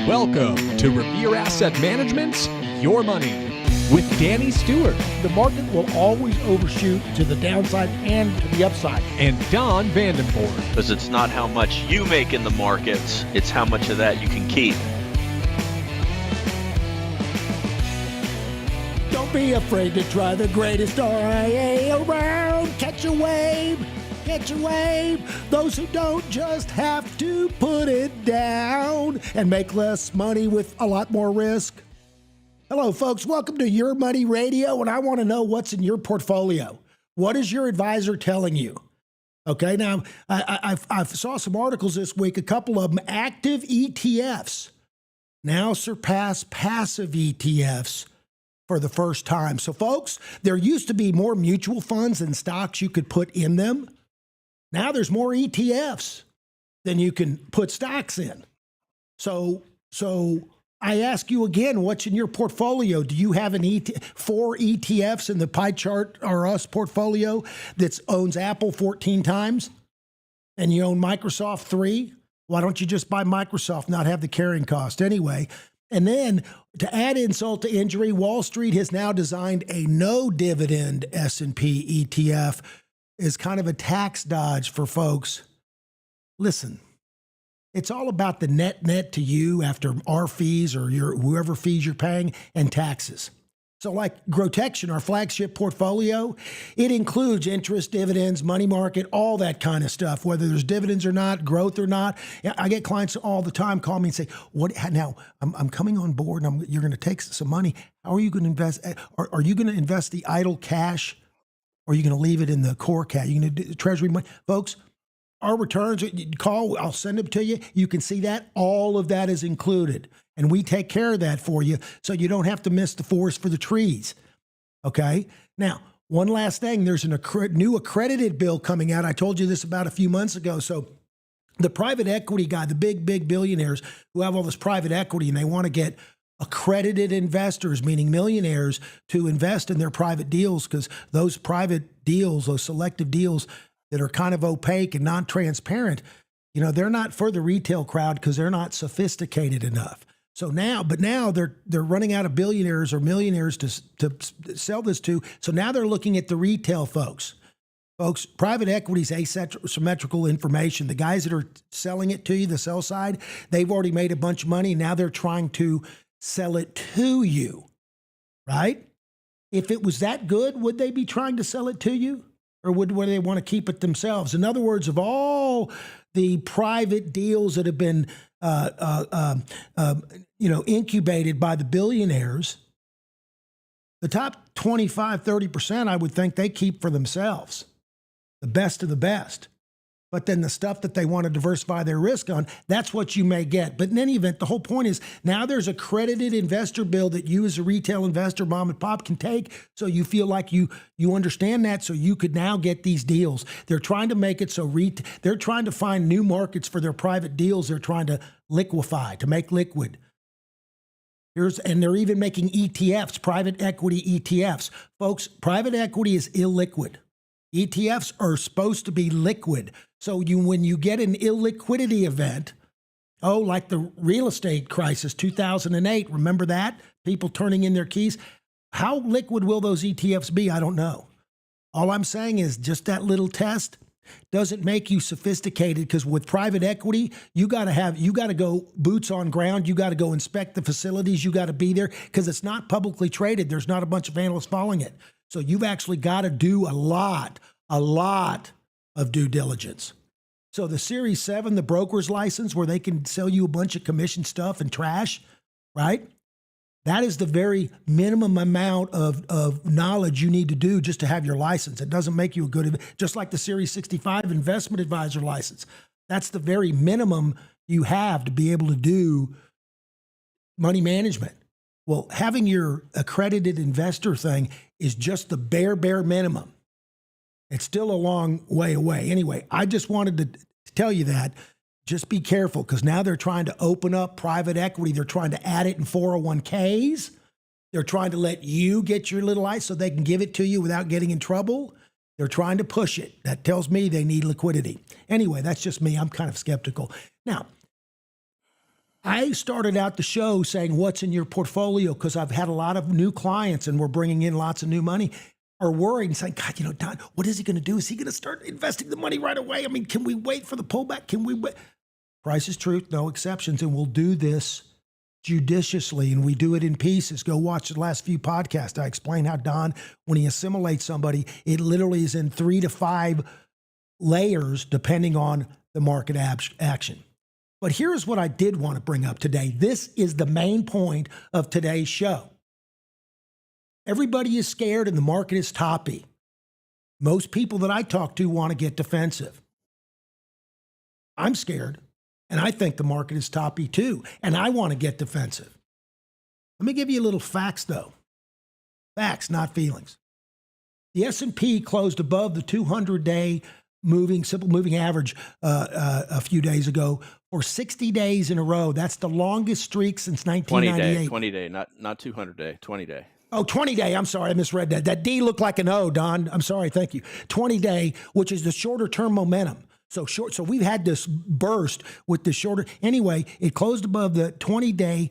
Welcome to Revere Asset Management's Your Money with Danny Stewart. The market will always overshoot to the downside and to the upside. And Don Vandenbord. Because it's not how much you make in the markets, it's how much of that you can keep. Don't be afraid to try the greatest RIA around. Catch a wave. Catch a wave. Those who don't just have to put it down and make less money with a lot more risk. Hello, folks. Welcome to Your Money Radio, and I want to know what's in your portfolio. What is your advisor telling you? Okay, now, I saw some articles this week, a couple of them. Active ETFs now surpass passive ETFs for the first time. So, folks, there used to be more mutual funds and stocks you could put in them. Now there's more ETFs than you can put stocks in. So I ask you again, what's in your portfolio? Do you have 4 ETFs in the pie chart or us portfolio that owns Apple 14 times and you own Microsoft 3? Why don't you just buy Microsoft, not have the carrying cost anyway? And then to add insult to injury, Wall Street has now designed a no dividend S&P ETF is kind of a tax dodge for folks. Listen, it's all about the net to you after our fees or your whoever fees you're paying and taxes. So like Grotection, our flagship portfolio, it includes interest, dividends, money market, all that kind of stuff, whether there's dividends or not, growth or not. I get clients all the time call me and say, "What now? I'm coming on board and you're going to take some money. How are you going to invest? Are you going to invest the idle cash? Or are you going to leave it in the core cash? You're going to do treasury money?" Folks, our returns, call, I'll send them to you. You can see that. All of that is included. And we take care of that for you so you don't have to miss the forest for the trees. Okay? Now, one last thing. There's a new accredited bill coming out. I told you this about a few months ago. So the private equity guy, the big billionaires who have all this private equity and they want to get accredited investors, meaning millionaires, to invest in their private deals because those private deals, those selective deals that are kind of opaque and non-transparent, you know, they're not for the retail crowd because they're not sophisticated enough. So now they're running out of billionaires or millionaires to sell this to. So now they're looking at the retail folks. Folks, private equity is asymmetrical information. The guys that are selling it to you, the sell side, they've already made a bunch of money. Now they're trying to sell it to you, right? If it was that good, would they be trying to sell it to you? Or would they want to keep it themselves? In other words, of all the private deals that have been, incubated by the billionaires, the top 25, 30%, I would think they keep for themselves, the best of the best. But then the stuff that they want to diversify their risk on, that's what you may get. But in any event, the whole point is now there's a accredited investor bill that you as a retail investor, mom and pop, can take. So you feel like you understand that. So you could now get these deals. They're trying to make it so they're trying to find new markets for their private deals. They're trying to liquefy, to make liquid. And they're even making ETFs, private equity ETFs. Folks, private equity is illiquid. ETFs are supposed to be liquid. So when you get an illiquidity event, like the real estate crisis, 2008, remember that? People turning in their keys. How liquid will those ETFs be? I don't know. All I'm saying is just that little test doesn't make you sophisticated, because with private equity, you got to go boots on ground. You got to go inspect the facilities. You got to be there because it's not publicly traded. There's not a bunch of analysts following it. So you've actually got to do a lot of due diligence. So the Series 7, the broker's license, where they can sell you a bunch of commission stuff and trash, right? That is the very minimum amount of knowledge you need to do just to have your license. It doesn't make you a good, just like the Series 65 investment advisor license. That's the very minimum you have to be able to do money management. Well, having your accredited investor thing is just the bare minimum. It's still a long way away. Anyway, I just wanted to tell you that. Just be careful, because now they're trying to open up private equity. They're trying to add it in 401ks. They're trying to let you get your little ice so they can give it to you without getting in trouble. They're trying to push it. That tells me they need liquidity. Anyway, that's just me. I'm kind of skeptical. Now, I started out the show saying, what's in your portfolio? Because I've had a lot of new clients and we're bringing in lots of new money, are worried and saying, God, Don, what is he going to do? Is he going to start investing the money right away? I mean, can we wait for the pullback? Can we wait? Price is truth, no exceptions. And we'll do this judiciously, and we do it in pieces. Go watch the last few podcasts. I explain how Don, when he assimilates somebody, it literally is in 3 to 5 layers depending on the market action. But here's what I did want to bring up today. This is the main point of today's show. Everybody is scared and the market is toppy. Most people that I talk to want to get defensive. I'm scared, and I think the market is toppy too, and I want to get defensive. Let me give you a little facts, though. Facts, not feelings. The S&P closed above the 200-day simple moving average a few days ago for 60 days in a row. That's the longest streak since 1998. 20 day, not 200 day, 20 day. Oh, 20 day. I'm sorry. I misread that. That D looked like an O, Don. I'm sorry. Thank you. 20 day, which is the shorter term momentum. So short. So we've had this burst with the shorter. Anyway, it closed above the 20 day,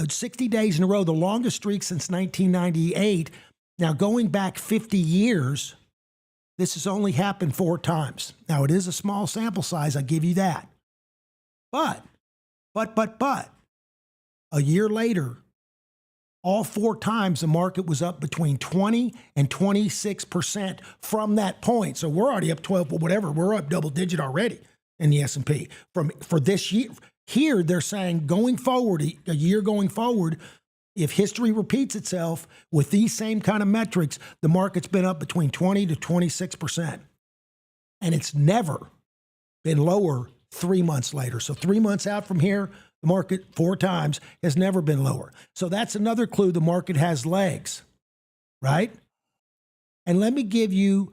60 days in a row, the longest streak since 1998. Now, going back 50 years, this has only happened 4 times. Now, it is a small sample size. I give you that. But, a year later, all 4 times the market was up between 20 and 26% from that point. So we're already up 12, but whatever. We're up double digit already in the S&P. For this year, here they're saying going forward, a year going forward, if history repeats itself with these same kind of metrics, the market's been up between 20 to 26%. And it's never been lower 3 months later. So 3 months out from here, the market 4 times has never been lower. So that's another clue the market has legs, right? And let me give you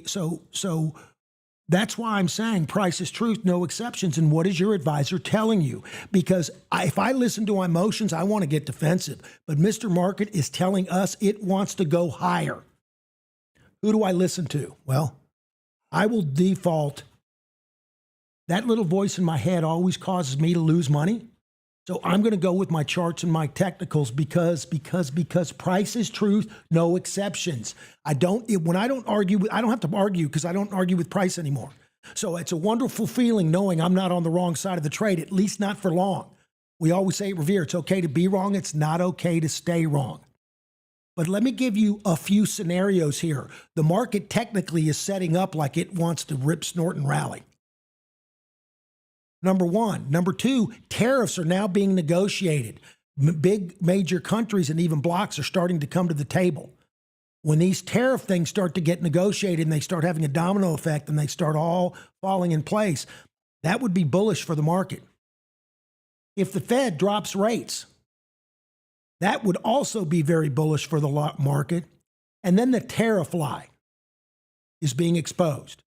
so that's why I'm saying price is truth, no exceptions. And what is your advisor telling you? Because if I listen to emotions, I want to get defensive. But Mr. Market is telling us it wants to go higher. Who do I listen to? Well, I will default. That little voice in my head always causes me to lose money. So I'm going to go with my charts and my technicals because price is truth, no exceptions. When I don't argue, I don't have to argue because I don't argue with price anymore. So it's a wonderful feeling knowing I'm not on the wrong side of the trade, at least not for long. We always say at Revere, it's okay to be wrong. It's not okay to stay wrong. But let me give you a few scenarios here. The market technically is setting up like it wants to rip, snort, and rally. Number one. Number two, tariffs are now being negotiated. Big major countries and even blocs are starting to come to the table. When these tariff things start to get negotiated and they start having a domino effect and they start all falling in place, that would be bullish for the market. If the Fed drops rates, that would also be very bullish for the market. And then the tariff lie is being exposed.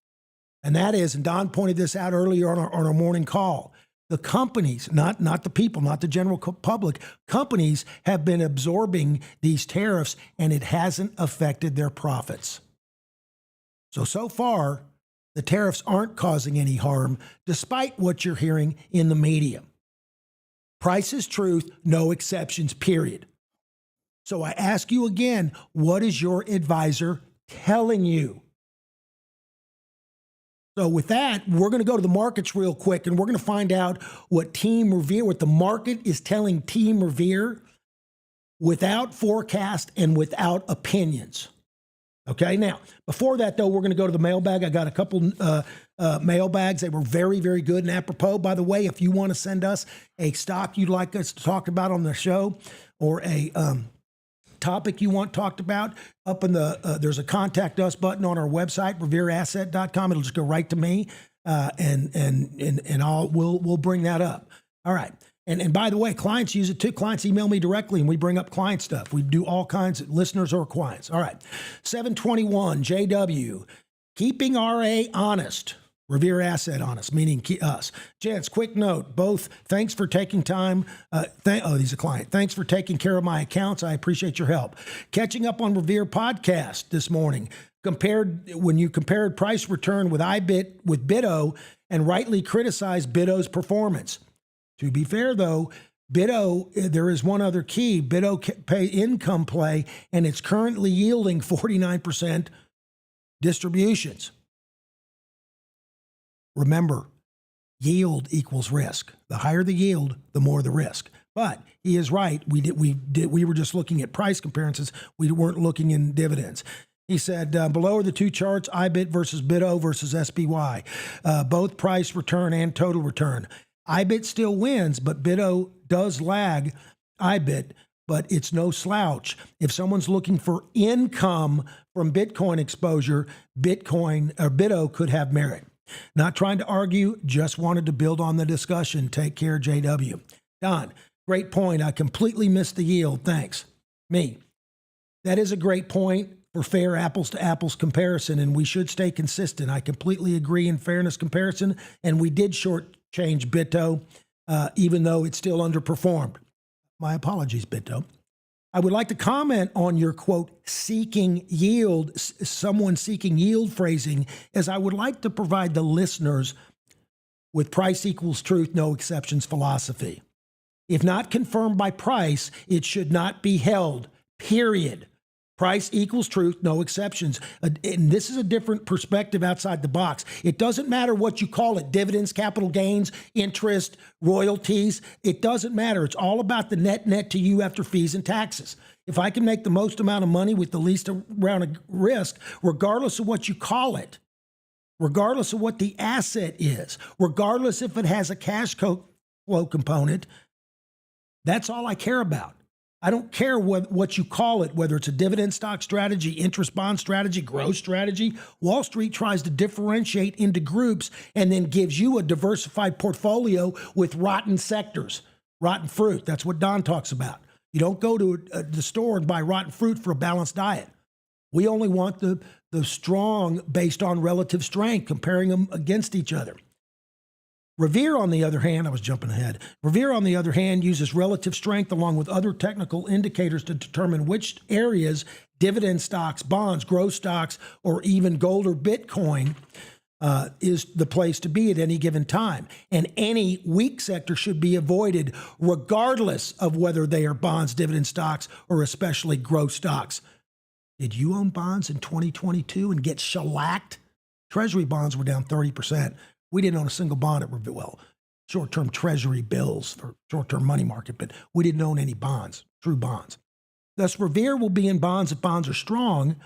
And that is, and Don pointed this out earlier on our morning call, the companies, not the people, not the general public, companies have been absorbing these tariffs and it hasn't affected their profits. So far, the tariffs aren't causing any harm, despite what you're hearing in the media. Price is truth, no exceptions, period. So I ask you again, what is your advisor telling you? So with that, we're going to go to the markets real quick, and we're going to find out what the market is telling Team Revere without forecast and without opinions. Okay, now, before that, though, we're going to go to the mailbag. I got a couple mailbags. They were very, very good and apropos. By the way, if you want to send us a stock you'd like us to talk about on the show or a topic you want talked about, up in the there's a contact us button on our website, revereasset.com. It'll just go right to me, and we'll bring that up. All right. And by the way, clients use it too. Clients email me directly and we bring up client stuff. We do all kinds of listeners or clients. All right. 721 JW, keeping RA honest. Revere Asset honest, meaning us. Gents, quick note, both, thanks for taking time. He's a client. Thanks for taking care of my accounts. I appreciate your help. Catching up on Revere podcast this morning. When you compared price return with BITO and rightly criticized BITO's performance. To be fair, though, BITO, there is one other key. BITO pay income play, and it's currently yielding 49% distributions. Remember, yield equals risk. The higher the yield, the more the risk. But he is right. We were just looking at price comparisons. We weren't looking in dividends. He said, below are the two charts, IBIT versus BITO versus SPY, both price return and total return. IBIT still wins, but BITO does lag IBIT, but it's no slouch. If someone's looking for income from Bitcoin exposure, BITO could have merit. Not trying to argue, just wanted to build on the discussion. Take care, JW. Don, great point. I completely missed the yield. Thanks. Me. That is a great point for fair apples to apples comparison, and we should stay consistent. I completely agree in fairness comparison, and we did shortchange BITO, even though it still underperformed. My apologies, BITO. I would like to comment on your quote, seeking yield, someone seeking yield phrasing, as I would like to provide the listeners with price equals truth, no exceptions philosophy. If not confirmed by price, it should not be held, period. Price equals truth, no exceptions. And this is a different perspective outside the box. It doesn't matter what you call it, dividends, capital gains, interest, royalties. It doesn't matter. It's all about the net to you after fees and taxes. If I can make the most amount of money with the least amount of risk, regardless of what you call it, regardless of what the asset is, regardless if it has a cash flow component, that's all I care about. I don't care what you call it, whether it's a dividend stock strategy, interest bond strategy, growth strategy. Wall Street tries to differentiate into groups and then gives you a diversified portfolio with rotten sectors, rotten fruit. That's what Don talks about. You don't go to the store and buy rotten fruit for a balanced diet. We only want the strong based on relative strength, comparing them against each other. Revere, on the other hand, I was jumping ahead. Revere, on the other hand, uses relative strength along with other technical indicators to determine which areas, dividend stocks, bonds, growth stocks, or even gold or Bitcoin is the place to be at any given time. And any weak sector should be avoided regardless of whether they are bonds, dividend stocks, or especially growth stocks. Did you own bonds in 2022 and get shellacked? Treasury bonds were down 30%. We didn't own a single bond at Revere. Well, short-term treasury bills for short-term money market, but we didn't own any bonds, true bonds. Thus, Revere will be in bonds if bonds are strong,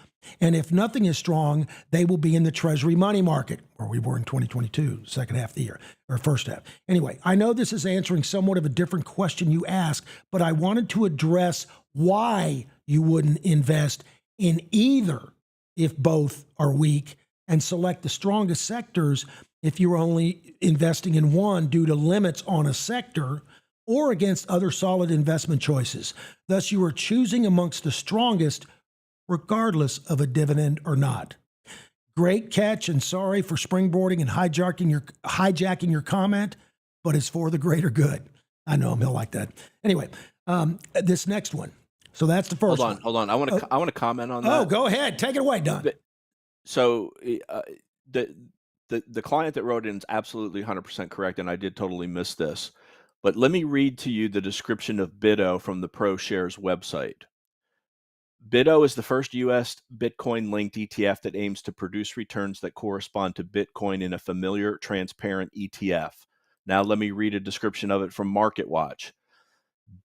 and if nothing is strong, they will be in the treasury money market, where we were in 2022, second half of the year, or first half. Anyway, I know this is answering somewhat of a different question you asked, but I wanted to address why you wouldn't invest in either if both are weak, and select the strongest sectors if you're only investing in one due to limits on a sector or against other solid investment choices. Thus, you are choosing amongst the strongest regardless of a dividend or not. Great catch, and sorry for springboarding and hijacking your comment, but it's for the greater good. I know him, he'll like that. Anyway, this next one. So that's the first one. Hold on. I want to comment on that. Oh, go ahead. Take it away, Don. So the client that wrote in is absolutely 100% correct, and I did totally miss this. But let me read to you the description of BITO from the ProShares website. BITO is the first U.S. Bitcoin-linked ETF that aims to produce returns that correspond to Bitcoin in a familiar, transparent ETF. Now let me read a description of it from MarketWatch.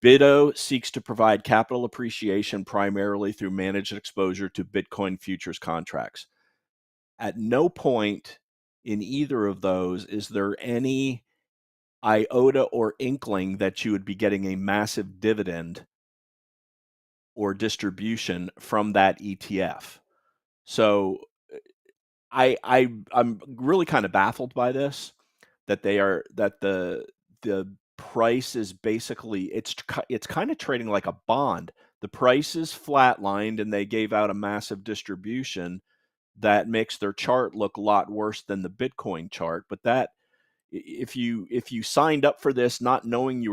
BITO seeks to provide capital appreciation primarily through managed exposure to Bitcoin futures contracts. At no point in either of those is there any iota or inkling that you would be getting a massive dividend or distribution from that ETF. So I'm really kind of baffled by this, that the price is basically, it's kind of trading like a bond. The price is flatlined and they gave out a massive distribution that makes their chart look a lot worse than the Bitcoin chart. But that, if you signed up for this not knowing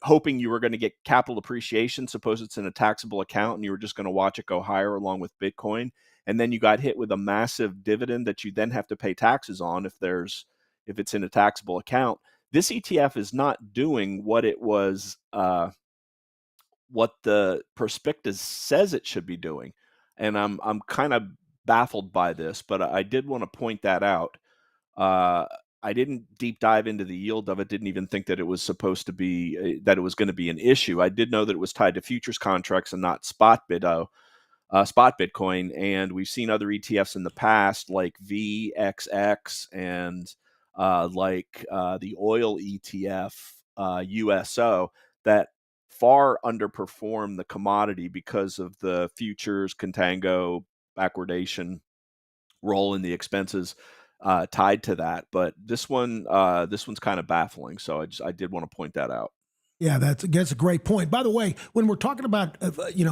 hoping you were going to get capital appreciation, suppose it's in a taxable account and you were just going to watch it go higher along with Bitcoin, and then you got hit with a massive dividend that you then have to pay taxes on if it's in a taxable account, this ETF is not doing what it was, what the prospectus says it should be doing. And I'm kind of baffled by this, but I did want to point that out. I didn't deep dive into the yield of it. Didn't even think that it was supposed to be that it was going to be an issue. I did know that it was tied to futures contracts and not spot BITO, spot Bitcoin. And we've seen other ETFs in the past, like VXX and the oil ETF USO, that far underperform the commodity because of the futures contango backwardation role in the expenses tied to that. But this one's kind of baffling. So I did want to point that out. Yeah, that's a great point. By the way, when we're talking about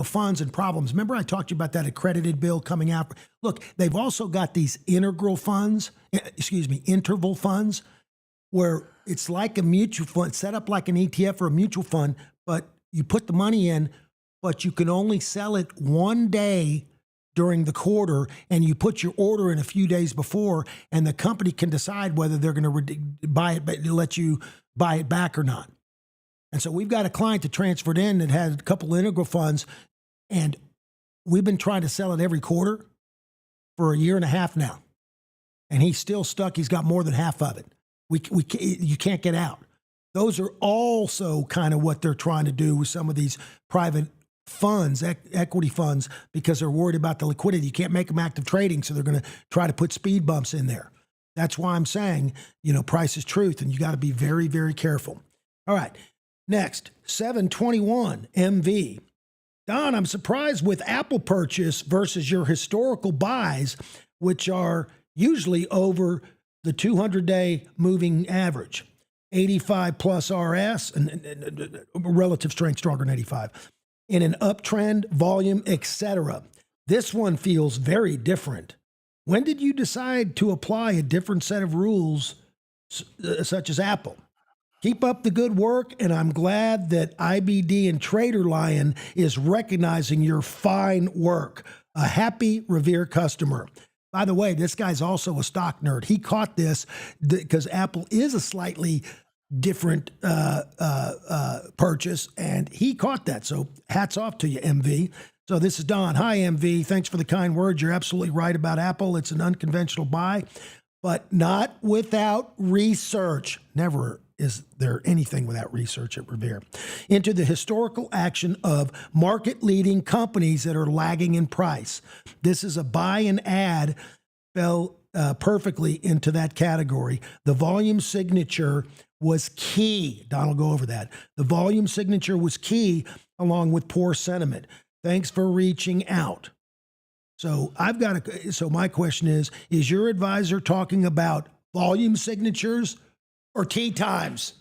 funds and problems, remember I talked to you about that accredited bill coming out. Look, they've also got these interval funds, where it's like a mutual fund, set up like an ETF or a mutual fund, but you put the money in, but you can only sell it one day during the quarter, and you put your order in a few days before, and the company can decide whether they're going to buy it, but let you buy it back or not. And so we've got a client that transferred in that had a couple integral funds, and we've been trying to sell it every quarter for a year and a half now. And he's still stuck. He's got more than half of it. You can't get out. Those are also kind of what they're trying to do with some of these private funds, equity funds, because they're worried about the liquidity. You can't make them active trading, so they're going to try to put speed bumps in there. That's why I'm saying, price is truth, and you got to be very, very careful. All right. Next, 721 MV. Don, I'm surprised with Apple purchase versus your historical buys, which are usually over the 200-day moving average. 85 plus RS, and relative strength stronger than 85. In an uptrend, volume, etc. This one feels very different. When did you decide to apply a different set of rules such as Apple? Keep up the good work, and I'm glad that IBD and Trader Lion is recognizing your fine work. A happy Revere customer. By the way, this guy's also a stock nerd. He caught this because Apple is a slightly different purchase, and he caught that. So hats off to you, MV. So this is Don. Hi, MV. Thanks for the kind words. You're absolutely right about Apple. It's an unconventional buy, but not without research. Never is there anything without research at Revere. Into the historical action of market-leading companies that are lagging in price. This is a buy and add, fell perfectly into that category. The volume signature was key. Don will go over that. The volume signature was key along with poor sentiment. Thanks for reaching out. So so my question is your advisor talking about volume signatures or key times?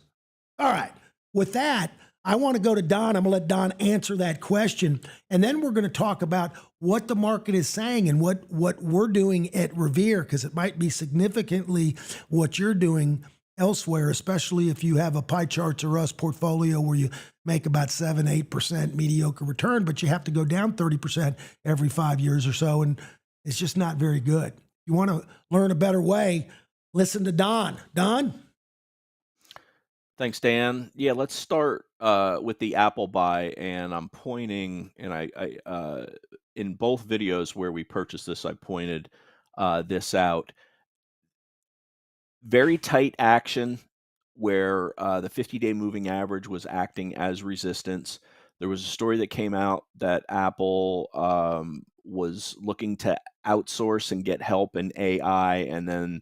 All right. With that, I want to go to Don. I'm going to let Don answer that question. And then we're going to talk about what the market is saying and what we're doing at Revere, because it might be significantly what you're doing elsewhere, especially if you have a pie charts or us portfolio where you make about 7-8% mediocre return, but you have to go down 30% every 5 years or so. And it's just not very good. You want to learn a better way, listen to Don. Don? Thanks, Dan. Yeah, let's start with the Apple buy, and I'm pointing, and I in both videos where we purchased this, I pointed this out. Very tight action where the 50-day moving average was acting as resistance. There was a story that came out that Apple was looking to outsource and get help in AI, and then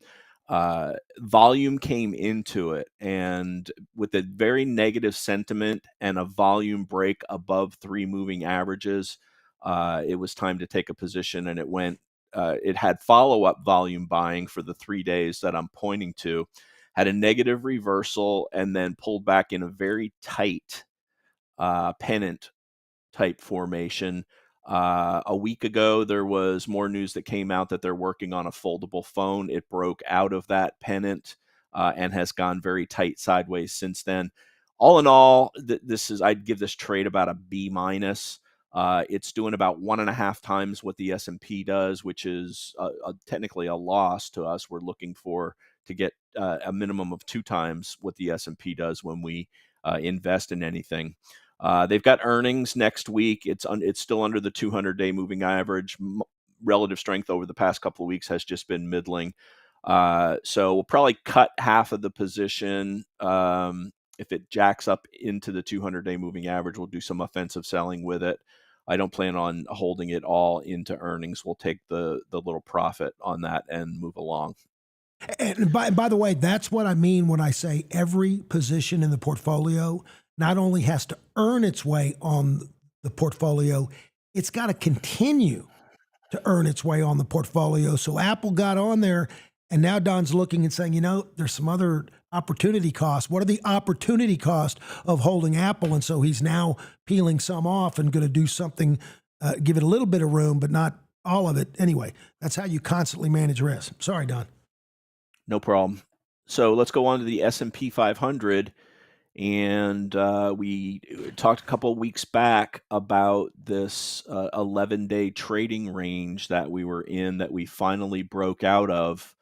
volume came into it, and with a very negative sentiment and a volume break above 3 moving averages, it was time to take a position, and it went. It had follow-up volume buying for the 3 days that I'm pointing to, had a negative reversal, and then pulled back in a very tight pennant type formation. A week ago, there was more news that came out that they're working on a foldable phone. It broke out of that pennant and has gone very tight sideways since then. All in all, I'd give this trade about a B minus. It's doing about 1.5 times what the S&P does, which is technically a loss to us. We're looking for to get a minimum of 2 times what the S&P does when we invest in anything. They've got earnings next week. It's still under the 200-day moving average. Relative strength over the past couple of weeks has just been middling. So we'll probably cut half of the position. If it jacks up into the 200-day moving average, we'll do some offensive selling with it. I don't plan on holding it all into earnings. We'll take the little profit on that and move along. And by the way, that's what I mean when I say every position in the portfolio not only has to earn its way on the portfolio, it's got to continue to earn its way on the portfolio. So Apple got on there, and now Don's looking and saying, there's some other opportunity costs. What are the opportunity costs of holding Apple? And so he's now peeling some off and going to do something, give it a little bit of room, but not all of it. Anyway, that's how you constantly manage risk. Sorry, Don. No problem. So let's go on to the S&P 500. And we talked a couple of weeks back about this 11-day trading range that we were in that we finally broke out of.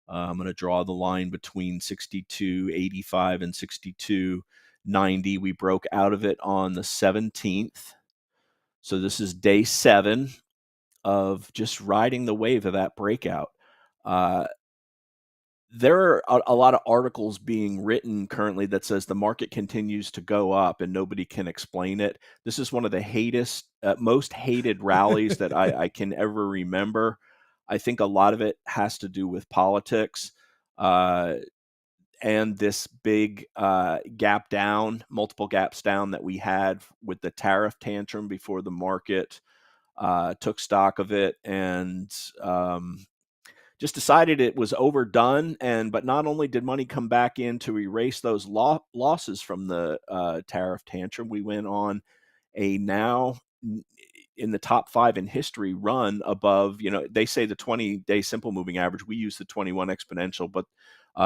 I'm going to draw the line between 62.85 and 62.90. We broke out of it on the 17th. So this is day 7 of just riding the wave of that breakout. There are a lot of articles being written currently that says the market continues to go up and nobody can explain it. This is one of the most hated rallies that I can ever remember. I think a lot of it has to do with politics and this big gap down, multiple gaps down that we had with the tariff tantrum before the market took stock of it and just decided it was overdone. But not only did money come back in to erase those losses from the tariff tantrum, we went on a now in the top 5 in history run above, they say the 20-day simple moving average. We use the 21 exponential, but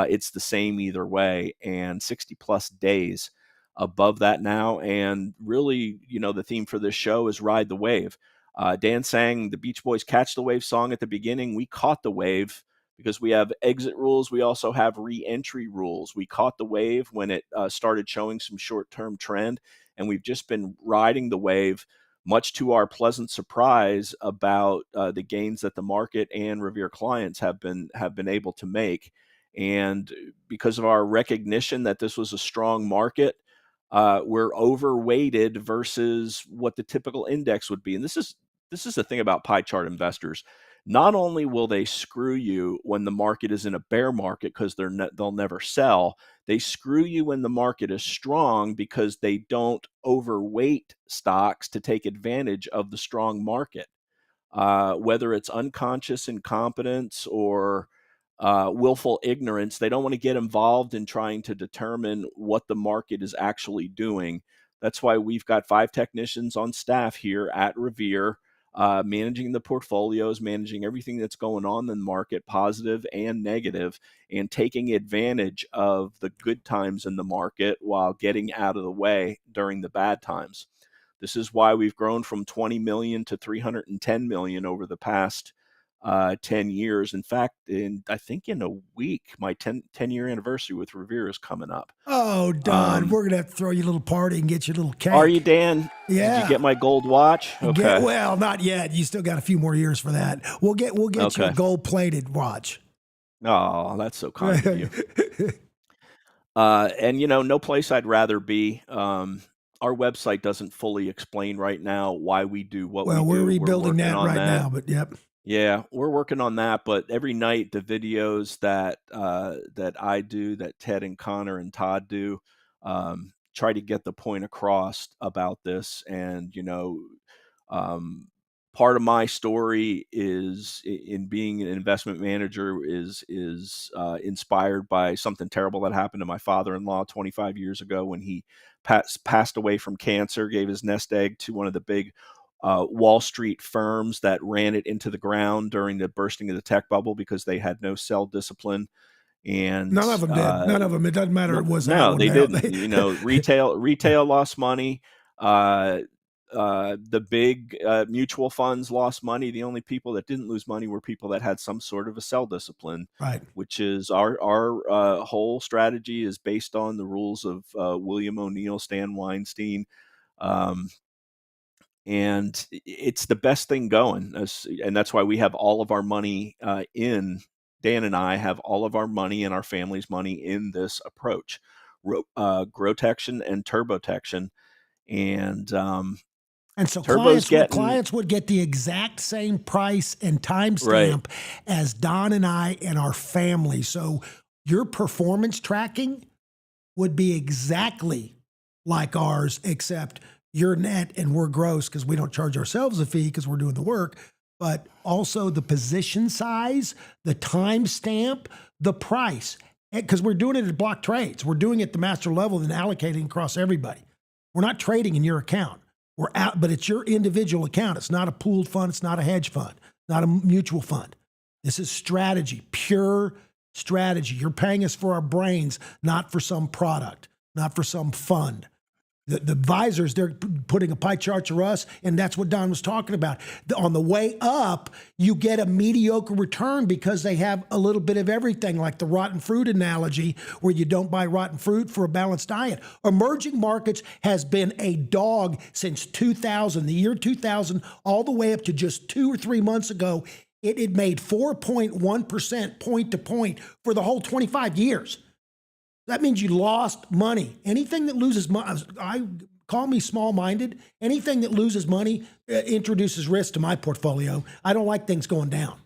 it's the same either way, and 60 plus days above that now. And really, the theme for this show is ride the wave. Dan sang the Beach Boys' Catch the Wave song at the beginning. We caught the wave because we have exit rules. We also have re-entry rules. We caught the wave when it started showing some short-term trend, and we've just been riding the wave, much to our pleasant surprise about the gains that the market and Revere clients have been able to make. And because of our recognition that this was a strong market, we're overweighted versus what the typical index would be. And this is the thing about pie chart investors. Not only will they screw you when the market is in a bear market because they'll never sell, they screw you when the market is strong because they don't overweight stocks to take advantage of the strong market. Whether it's unconscious incompetence or willful ignorance, they don't want to get involved in trying to determine what the market is actually doing. That's why we've got 5 technicians on staff here at Revere, managing the portfolios, managing everything that's going on in the market, positive and negative, and taking advantage of the good times in the market while getting out of the way during the bad times. This is why we've grown from 20 million to 310 million over the past 10 years. In fact, I think in a week, my 10-year anniversary with Revere is coming up. Oh, Don, we're going to have to throw you a little party and get you a little cake. Are you, Dan? Yeah. Did you get my gold watch? Okay. Well, not yet. You still got a few more years for that. We'll get you a gold-plated watch. Oh, that's so kind of you. And, no place I'd rather be. Our website doesn't fully explain right now why we do what we do. Well, we're rebuilding that right now, but yep. Yeah, we're working on that. But every night, the videos that I do, that Ted and Connor and Todd do, try to get the point across about this. And part of my story is in being an investment manager is inspired by something terrible that happened to my father-in-law 25 years ago when he passed away from cancer. Gave his nest egg to one of the big Wall Street firms that ran it into the ground during the bursting of the tech bubble because they had no sell discipline. And none of them did. None of them. It doesn't matter. It was no, they didn't. Retail lost money. the big mutual funds lost money. The only people that didn't lose money were people that had some sort of a sell discipline, Right. which is our whole strategy is based on the rules of William O'Neill, Stan Weinstein. And it's the best thing going. And that's why we have all of our money Dan and I have all of our money and our family's money in this approach, Grotection and Turbotection. And so Turbo's clients would get the exact same price and timestamp as Don and I and our family. So your performance tracking would be exactly like ours, except you're net and we're gross because we don't charge ourselves a fee because we're doing the work. But also the position size, the timestamp, the price, because we're doing it at block trades. We're doing it at the master level and allocating across everybody. We're not trading in your account. We're out, but it's your individual account. It's not a pooled fund. It's not a hedge fund, not a mutual fund. This is strategy, pure strategy. You're paying us for our brains, not for some product, not for some fund. The advisors, they're putting a pie chart to us, and that's what Don was talking about. On the way up, you get a mediocre return because they have a little bit of everything, like the rotten fruit analogy, where you don't buy rotten fruit for a balanced diet. Emerging markets has been a dog since 2000, the year 2000, all the way up to just 2 or 3 months ago. It made 4.1% point to point for the whole 25 years. That means you lost money. Anything that loses money, I call me small-minded. Anything that loses money introduces risk to my portfolio. I don't like things going down.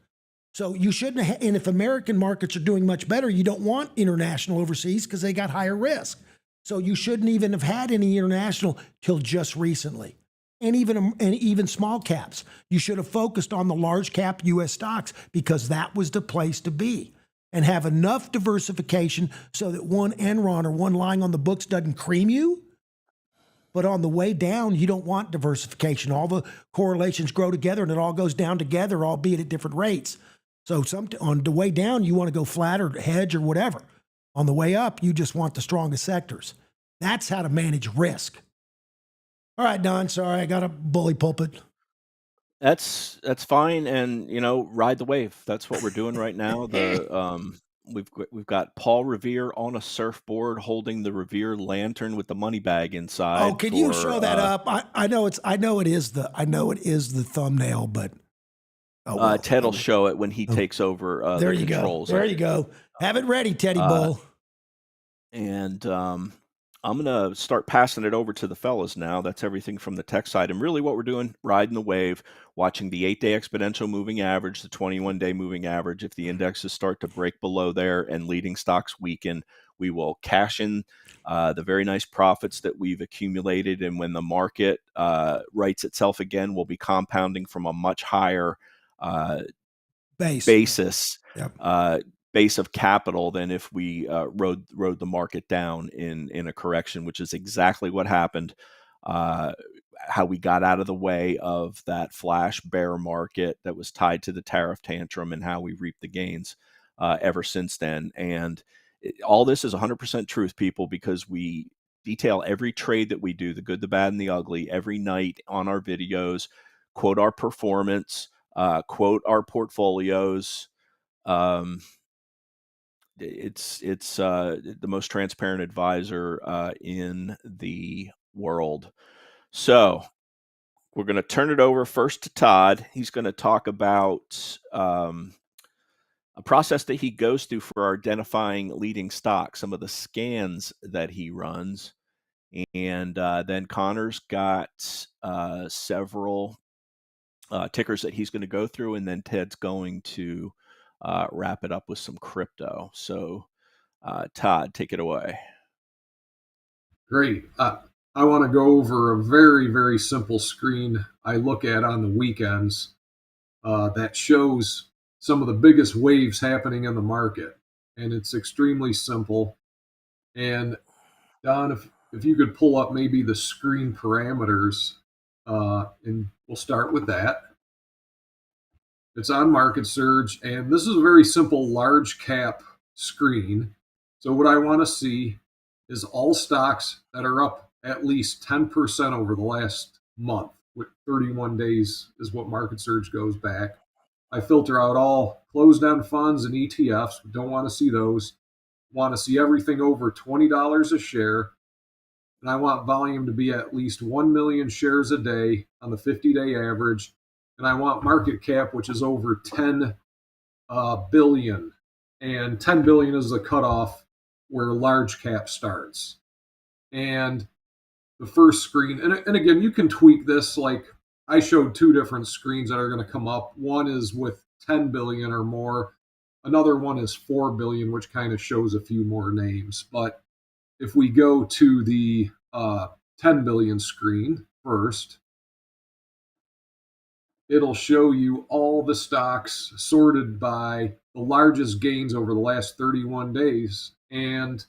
So you shouldn't, and if American markets are doing much better, you don't want international overseas because they got higher risk. So you shouldn't even have had any international till just recently. And even small caps. You should have focused on the large cap U.S. stocks because that was the place to be. And have enough diversification so that one Enron or one lying on the books doesn't cream you. But on the way down, you don't want diversification. All the correlations grow together and it all goes down together, albeit at different rates. So on the way down, you want to go flat or hedge or whatever. On the way up, you just want the strongest sectors. That's how to manage risk. All right, Don, sorry, I got a bully pulpit. That's fine, and ride the wave. That's what we're doing right now. We've got Paul Revere on a surfboard holding the Revere lantern with the money bag inside. Oh, can you show that up? I know it is the thumbnail, but Ted will show it when he takes over there the you controls. Go. There you go. Have it ready, Teddy Bull. And I'm going to start passing it over to the fellas now. That's everything from the tech side. And really what we're doing, riding the wave, watching the 8-day exponential moving average, the 21-day moving average. If the indexes start to break below there and leading stocks weaken, we will cash in the very nice profits that we've accumulated. And when the market rights itself again, we'll be compounding from a much higher basis. Yep. Base of capital than if we rode the market down in a correction, which is exactly what happened. How we got out of the way of that flash bear market that was tied to the tariff tantrum, and how we reaped the gains ever since then. And all this is 100% truth, people, because we detail every trade that we do, the good, the bad, and the ugly, every night on our videos, quote our performance, quote our portfolios. It's the most transparent advisor in the world. So we're going to turn it over first to Todd. He's going to talk about a process that he goes through for identifying leading stocks, some of the scans that he runs. And then Connor's got several tickers that he's going to go through, and then Ted's going to wrap it up with some crypto. So, Todd, take it away. Great. I want to go over a very, very simple screen I look at on the weekends that shows some of the biggest waves happening in the market. And it's extremely simple. And Don, if you could pull up maybe the screen parameters, and we'll start with that. It's on Market Surge, and this is a very simple large cap screen. So what I want to see is all stocks that are up at least 10% over the last month. 31 days is what Market Surge goes back. I filter out all closed-end funds and ETFs. Don't want to see those. Want to see everything over $20 a share. And I want volume to be at least 1 million shares a day on the 50-day average. And I want market cap, which is over 10 billion. And 10 billion is the cutoff where large cap starts. And the first screen, and again, you can tweak this. Like I showed two different screens that are going to come up. One is with 10 billion or more. Another one is 4 billion, which kind of shows a few more names. But if we go to the 10 billion screen first, it'll show you all the stocks sorted by the largest gains over the last 31 days. And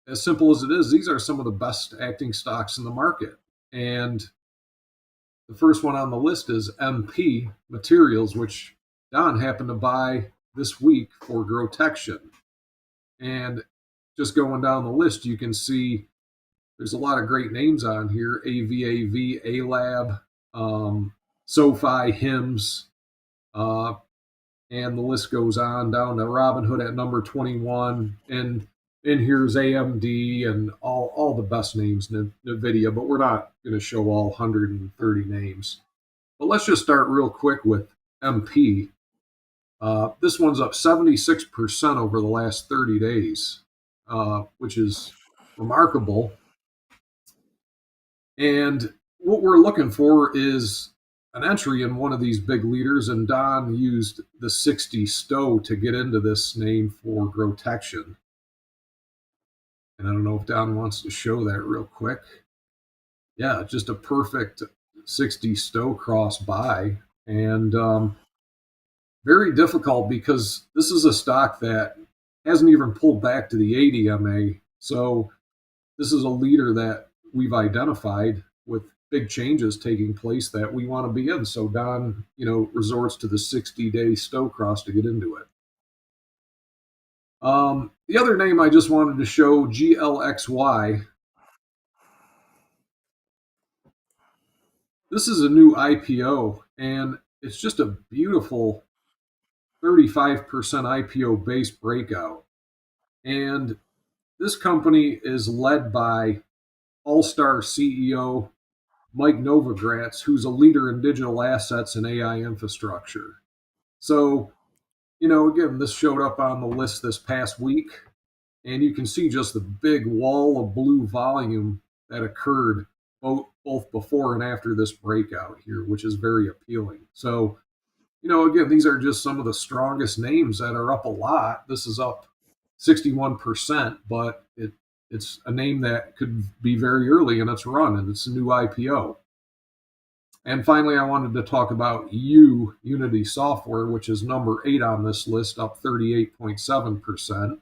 as simple as it is, these are some of the best acting stocks in the market. And the first one on the list is MP Materials, which Don happened to buy this week for Grotection. And just going down the list, you can see there's a lot of great names on here: AVAV, ALAB, SoFi, HIMS, and the list goes on down to Robinhood at number 21. And here's AMD and all the best names, NVIDIA, but we're not going to show all 130 names. But let's just start real quick with MP. This one's up 76% over the last 30 days, which is remarkable. And what we're looking for is an entry in one of these big leaders, and Don used the 60 STO to get into this name for Grotection. And I don't know if Don wants to show that real quick. Yeah, just a perfect 60 STO cross buy. And very difficult because this is a stock that hasn't even pulled back to the 80 MA. So this is a leader that we've identified with big changes taking place that we want to be in. So Don, resorts to the 60-day STO cross to get into it. The other name I just wanted to show, GLXY. This is a new IPO, and it's just a beautiful 35% IPO base breakout. And this company is led by All-Star CEO Mike Novogratz, who's a leader in digital assets and AI infrastructure. So, again, this showed up on the list this past week, and you can see just the big wall of blue volume that occurred both before and after this breakout here, which is very appealing. So, again, these are just some of the strongest names that are up a lot. This is up 61%, but it's a name that could be very early in its run, and it's a new IPO. And finally, I wanted to talk about Unity Software, which is number 8 on this list, up 38.7%.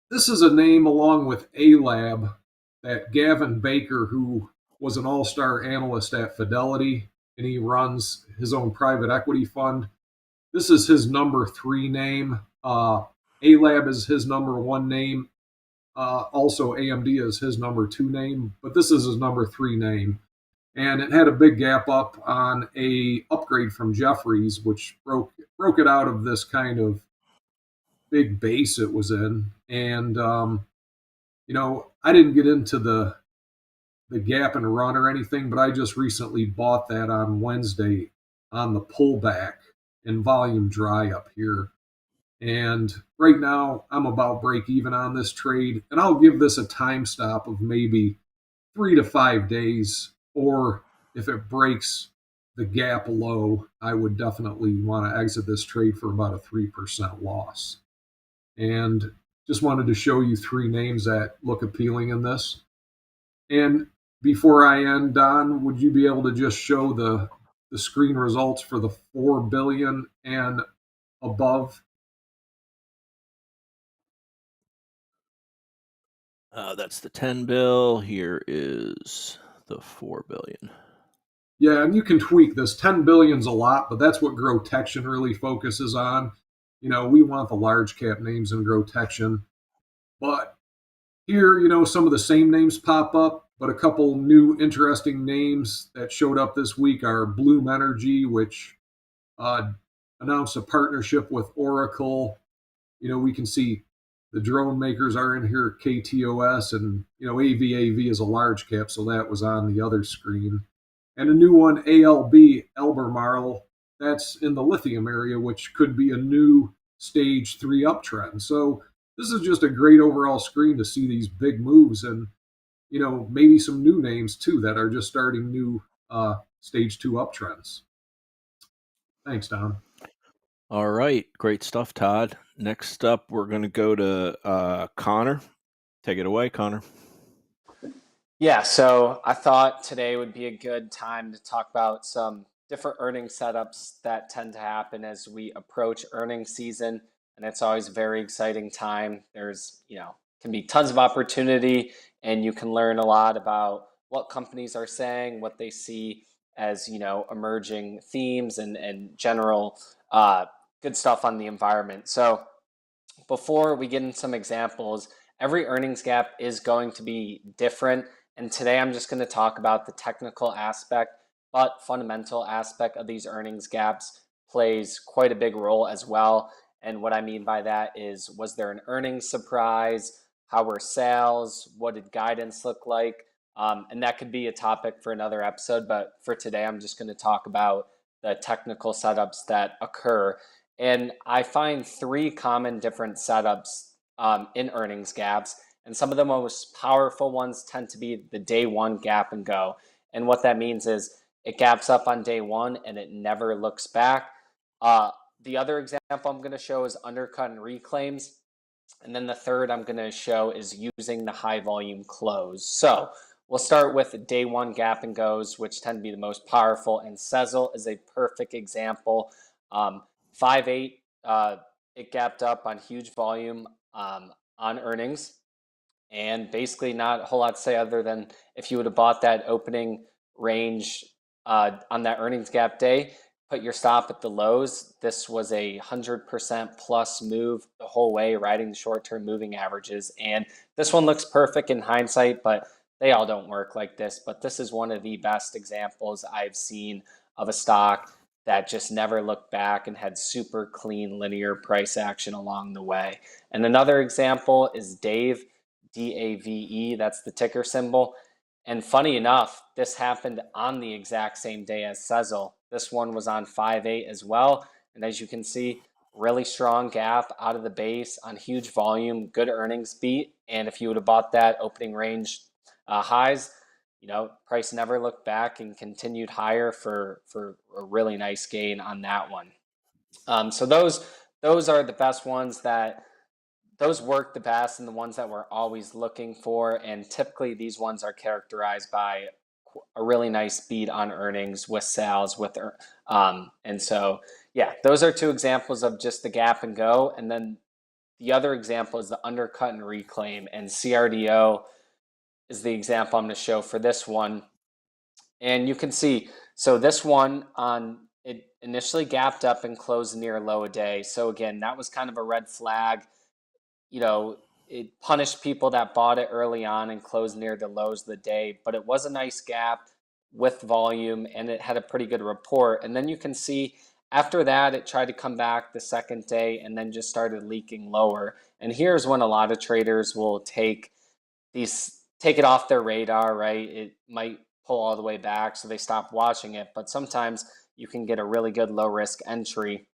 This is a name along with ALAB that Gavin Baker, who was an all-star analyst at Fidelity, and he runs his own private equity fund. This is his number 3 name. ALAB is his number 1 name. Also, AMD is his number 2 name, but this is his number 3 name. And it had a big gap up on a upgrade from Jefferies, which broke it out of this kind of big base it was in. And, I didn't get into the gap and run or anything, but I just recently bought that on Wednesday on the pullback and volume dry up here. And right now I'm about break even on this trade, and I'll give this a time stop of maybe 3 to 5 days, or if it breaks the gap low, I would definitely want to exit this trade for about a 3% loss. And just wanted to show you 3 names that look appealing in this. And before I end, Don, would you be able to just show the screen results for the 4 billion and above? That's the 10 bill. Here is the 4 billion. Yeah, and you can tweak this. 10 billion's a lot, but that's what Grotection really focuses on. We want the large cap names in Grotection, but Here, some of the same names pop up, but a couple new interesting names that showed up this week are Bloom Energy, which uh, announced a partnership with Oracle. We can see the drone makers are in here, KTOS, and AVAV is a large cap, so that was on the other screen. And a new one, ALB, Albemarle, that's in the lithium area, which could be a new stage 3 uptrend. So this is just a great overall screen to see these big moves, and maybe some new names too that are just starting new stage 2 uptrends. Thanks, Don. All right. Great stuff, Todd. Next up, we're going to go to Connor. Take it away, Connor. Yeah, so I thought today would be a good time to talk about some different earning setups that tend to happen as we approach earnings season. And it's always a very exciting time. There's, can be tons of opportunity, and you can learn a lot about what companies are saying, what they see as, emerging themes and general good stuff on the environment. So before we get into some examples, every earnings gap is going to be different. And today I'm just going to talk about the technical aspect, but fundamental aspect of these earnings gaps plays quite a big role as well. And what I mean by that is, was there an earnings surprise? How were sales? What did guidance look like? And that could be a topic for another episode. But for today, I'm just going to talk about the technical setups that occur. And I find three common different setups in earnings gaps. And some of the most powerful ones tend to be the day one gap and go. And what that means is it gaps up on day one and it never looks back. The other example I'm going to show is undercut and reclaims. And then the third I'm going to show is using the high volume close. So we'll start with day one gap and goes, which tend to be the most powerful. And Sezzle is a perfect example. 5.8, it gapped up on huge volume on earnings. And basically not a whole lot to say other than if you would have bought that opening range on that earnings gap day, put your stop at the lows. This was a 100% plus move the whole way, riding the short-term moving averages. And this one looks perfect in hindsight, but they all don't work like this. But this is one of the best examples I've seen of a stock that just never looked back and had super clean linear price action along the way. And another example is Dave, DAVE, that's the ticker symbol. And funny enough, this happened on the exact same day as Sezzle. This one was on 5.8 as well. And as you can see, really strong gap out of the base on huge volume, good earnings beat. And if you would have bought that opening range highs, price never looked back and continued higher for a really nice gain on that one. So those are the best ones those work the best and the ones that we're always looking for. And typically these ones are characterized by a really nice beat on earnings with sales and so, yeah, those are two examples of just the gap and go. And then the other example is the undercut and reclaim, and CRDO is the example I'm going to show for this one. And you can see, so this one it initially gapped up and closed near low a day. So again, that was kind of a red flag. It punished people that bought it early on and closed near the lows of the day, but it was a nice gap with volume and it had a pretty good report. And then you can see after that, it tried to come back the second day and then just started leaking lower. And here's when a lot of traders will take it off their radar, right? It might pull all the way back, so they stop watching it. But sometimes you can get a really good low risk entry.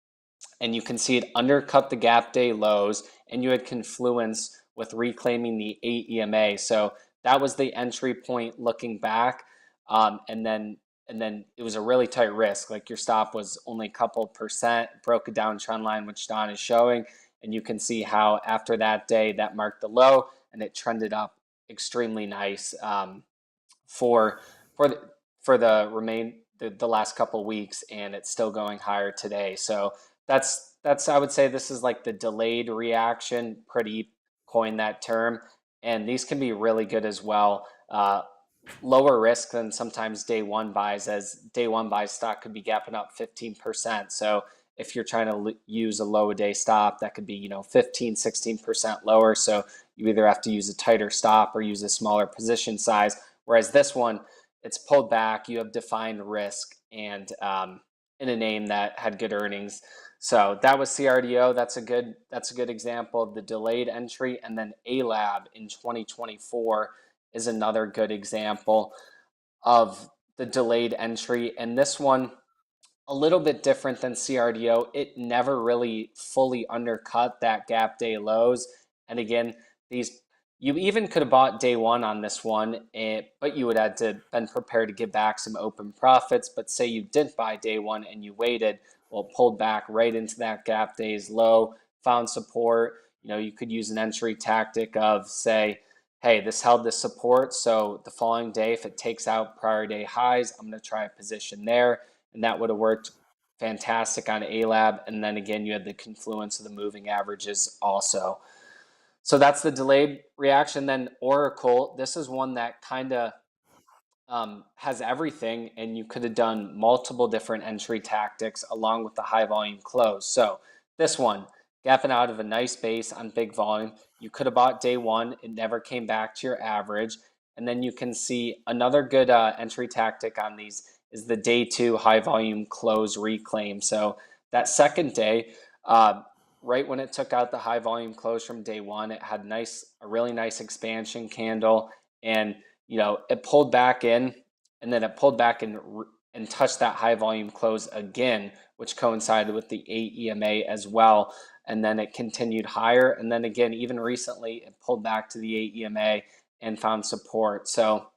And you can see it undercut the gap day lows, and you had confluence with reclaiming the 8 EMA. So that was the entry point looking back. And then it was a really tight risk. Like your stop was only a couple percent, broke a down trend line, which Don is showing. And you can see how after that day that marked the low and it trended up extremely nice for the last couple of weeks, and it's still going higher today. So that's I would say this is like the delayed reaction. Pretty coined that term, and these can be really good as well. Lower risk than sometimes day one buys, as day one buy stock could be gapping up 15%. So if you're trying to use a low day stop, that could be 15, 16% lower. So you either have to use a tighter stop or use a smaller position size. Whereas this one, it's pulled back. You have defined risk and in a name that had good earnings. So that was CRDO. That's a good example of the delayed entry. And then ALAB in 2024 is another good example of the delayed entry. And this one, a little bit different than CRDO. It never really fully undercut that gap day lows. And again, you even could have bought day one on this one, but you would have to been prepared to give back some open profits. But say you didn't buy day one and you waited, well, it pulled back right into that gap day's low, found support. You could use an entry tactic of say, hey, this held this support. So the following day, if it takes out prior day highs, I'm going to try a position there. And that would have worked fantastic on ALAB. And then again, you had the confluence of the moving averages also. So that's the delayed reaction. Then Oracle, this is one that kind of has everything, and you could have done multiple different entry tactics along with the high volume close. So this one, gapping out of a nice base on big volume, you could have bought day one. It never came back to your average. And then you can see another good entry tactic on these is the day two high volume close reclaim. So that second day, right when it took out the high volume close from day one, it had a really nice expansion candle, and it pulled back in, and then it pulled back and touched that high volume close again, which coincided with the AEMA as well. And then it continued higher. And then again, even recently, it pulled back to the AEMA and found support. So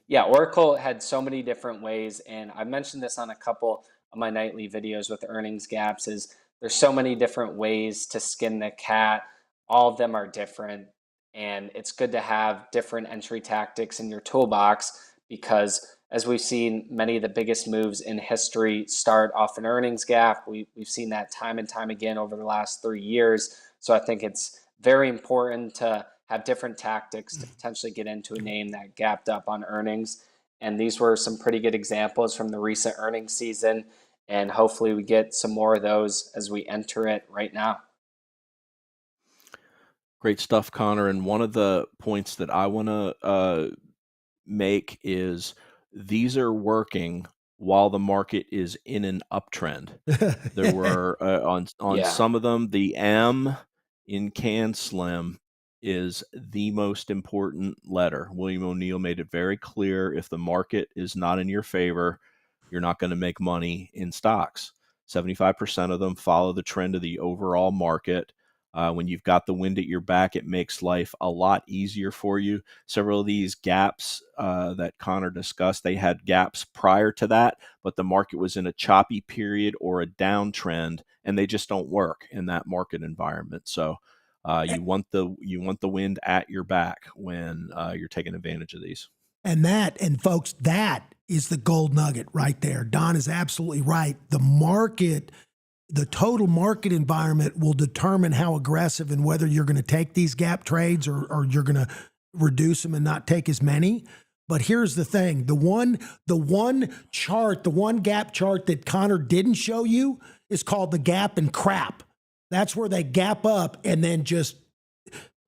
Oracle had so many different ways. And I mentioned this on a couple of my nightly videos with earnings gaps, is there's so many different ways to skin the cat. All of them are different. And it's good to have different entry tactics in your toolbox, because as we've seen, many of the biggest moves in history start off an earnings gap. We've seen that time and time again over the last 3 years. So I think it's very important to have different tactics to potentially get into a name that gapped up on earnings. And these were some pretty good examples from the recent earnings season. And hopefully we get some more of those as we enter it right now. Great stuff, Connor. And one of the points that I want to make is these are working while the market is in an uptrend. There were on some of them, the M in CAN SLIM is the most important letter. William O'Neill made it very clear, if the market is not in your favor, you're not going to make money in stocks. 75% of them follow the trend of the overall market. When you've got the wind at your back, it makes life a lot easier for you. Several of these gaps that Connor discussed, they had gaps prior to that, but the market was in a choppy period or a downtrend, and they just don't work in that market environment. So you want the wind at your back when you're taking advantage of these. And folks, that is the gold nugget right there. Don is absolutely right. The total market environment will determine how aggressive and whether you're going to take these gap trades or you're going to reduce them and not take as many. But here's the thing. The one gap chart that Connor didn't show you is called the gap and crap. That's where they gap up and then just,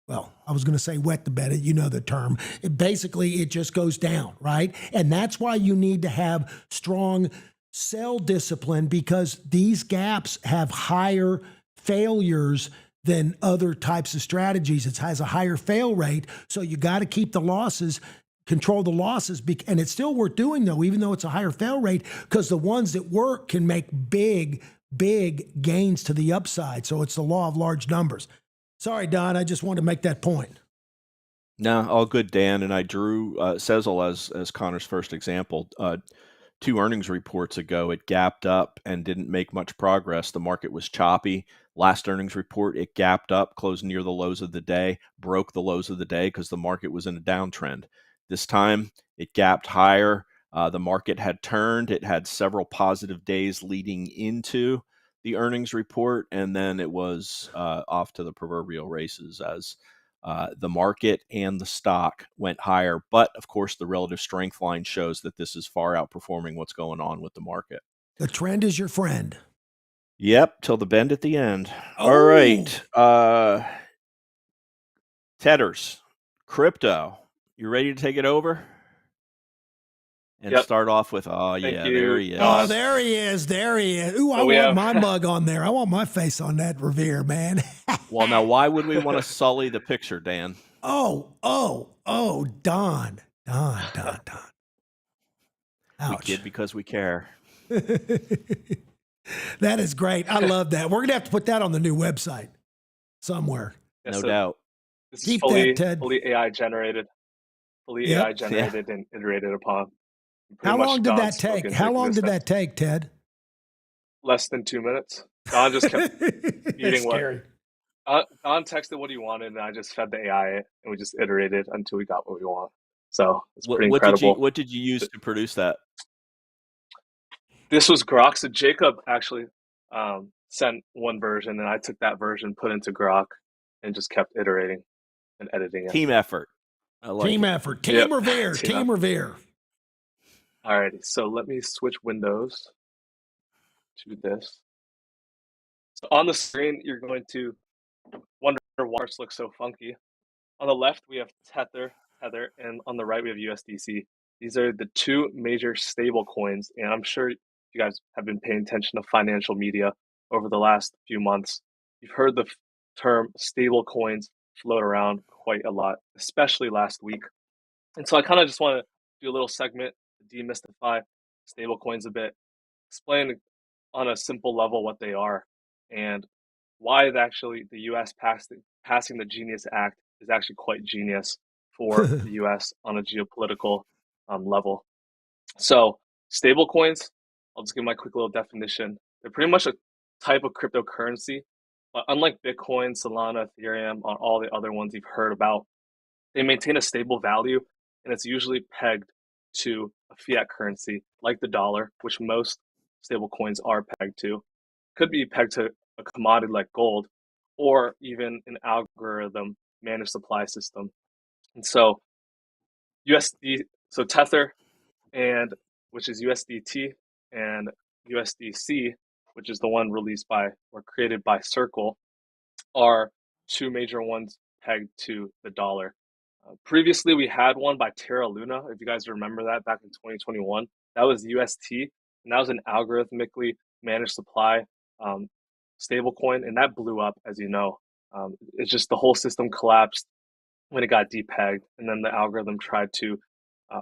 well, I was going to say wet the bed. You know the term. It just goes down, right? And that's why you need to have strong sell discipline, because these gaps have higher failures than other types of strategies. It has a higher fail rate. So you got to keep the losses, control the losses. And it's still worth doing, though, even though it's a higher fail rate, because the ones that work can make big gains to the upside. So it's the law of large numbers. Sorry, Don, I just wanted to make that point. No, all good, Dan. And I drew Sezzle as Connor's first example. 2 earnings reports ago, it gapped up and didn't make much progress. The market was choppy. Last earnings report, it gapped up, closed near the lows of the day, broke the lows of the day because the market was in a downtrend. This time, it gapped higher. The market had turned. It had several positive days leading into the earnings report, and then it was off to the proverbial races as the market and the stock went higher. But of course, the relative strength line shows that this is far outperforming what's going on with the market. The trend is your friend. Yep, till the bend at the end. Oh. All right. Tedders, crypto. You ready to take it over? And Yep. start off with, Thank yeah, you, there he is. Oh, there he is. There he is. Ooh, I we want have- my mug on there. I want my face on that Revere, man. Well, now, why would we want to sully the picture, Dan? Oh, Don. Ouch. We kid because we care. That is great. I love that. We're going to have to put that on the new website somewhere. Yeah, No so doubt. This Keep is that, Ted. fully AI generated. Fully Yep. AI generated and iterated upon. Pretty How much long did Don that spoke take? into How long did existence. that take, Ted? Less than 2 minutes. Don just kept That's scary. Don texted what he wanted, and I just fed the AI it, and we just iterated until we got what we want. So it's pretty incredible. What did you use to produce that? This was Grok. So Jacob actually sent one version, and I took that version, put into Grok, and just kept iterating and editing it. Team effort. I like Team it. effort. Team Yep. Revere. Team Team Revere. Alrighty, so let me switch windows to this. So on the screen, you're going to wonder why ours looks so funky. On the left, we have Tether, and on the right, we have USDC. These are the two major stable coins, and I'm sure you guys have been paying attention to financial media over the last few months. You've heard the term stable coins float around quite a lot, especially last week. And so I kind of just want to do a little segment to demystify stable coins a bit, explain on a simple level what they are, and why actually the U.S. passing the Genius Act is actually quite genius for the U.S. on a geopolitical level. So stablecoins, I'll just give my quick little definition. They're pretty much a type of cryptocurrency, but unlike Bitcoin, Solana, Ethereum, on all the other ones you've heard about, they maintain a stable value, and it's usually pegged to a fiat currency like the dollar, which most stablecoins are pegged to. Could be pegged to a commodity like gold, or even an algorithm managed supply system. And so Tether, and which is USDT, and USDC, which is the one released by or created by Circle, are two major ones pegged to the dollar. Previously, we had one by Terra Luna, if you guys remember that back in 2021. That was UST, and that was an algorithmically managed supply stablecoin, and that blew up, as you know. It's just the whole system collapsed when it got depegged, and then the algorithm tried to